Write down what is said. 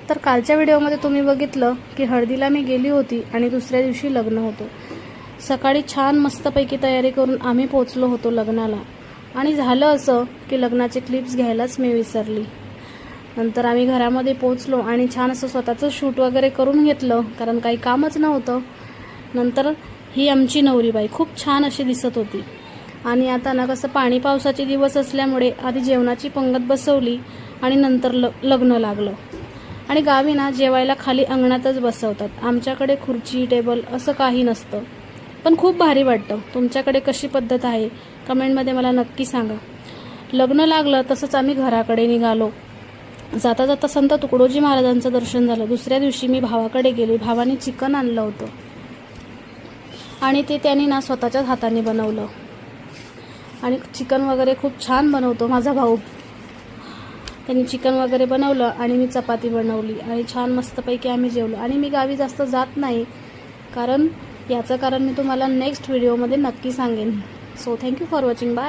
तर कालच्या व्हिडिओमध्ये तुम्ही बघितलं की हळदीला मी गेली होती आणि दुसऱ्या दिवशी लग्न होतं। सकाळी छान मस्तपैकी तयारी करून आम्ही पोहोचलो होतो लग्नाला आणि झालं असं की लग्नाचे क्लिप्स घ्यायलाच मी विसरली। नंतर आम्ही घरामध्ये पोहोचलो आणि छान असं स्वतःचं शूट वगैरे करून घेतलं कारण काही कामच नव्हतं। नंतर ही आमची नवरीबाई खूप छान अशी दिसत होती आणि आता ना कसं पाणी पावसाचे दिवस असल्यामुळे आधी जेवणाची पंगत बसवली आणि नंतर लग्न लागलं। आणि गावी ना जेवायला खाली अंगणातच बसवतात, आमच्याकडे खुर्ची टेबल असं काही नसतं, पण खूप भारी वाटतं। तुमच्याकडे कशी पद्धत आहे कमेंटमध्ये मला नक्की सांगा। लग्न लागलं तसंच आम्ही घराकडे निघालो। जाता जाता संत तुकडोजी महाराजांचं दर्शन झालं। दुसऱ्या दिवशी मी भावाकडे गेले, भावाने चिकन आणलं होतं आणि ते त्यांनी ना स्वतःच्याच हाताने बनवलं आणि चिकन वगैरे खूप छान बनवतो माझा भाऊ। त्यांनी चिकन वगैरे बनवलं आणि मी चपाती बनवली आणि छान मस्तपैकी आम्ही जेवलो। आणि मी गावी जास्त जात नाही कारण याचं कारण मी तुम्हाला नेक्स्ट व्हिडिओमध्ये नक्की सांगेन। So thank you for watching, bye.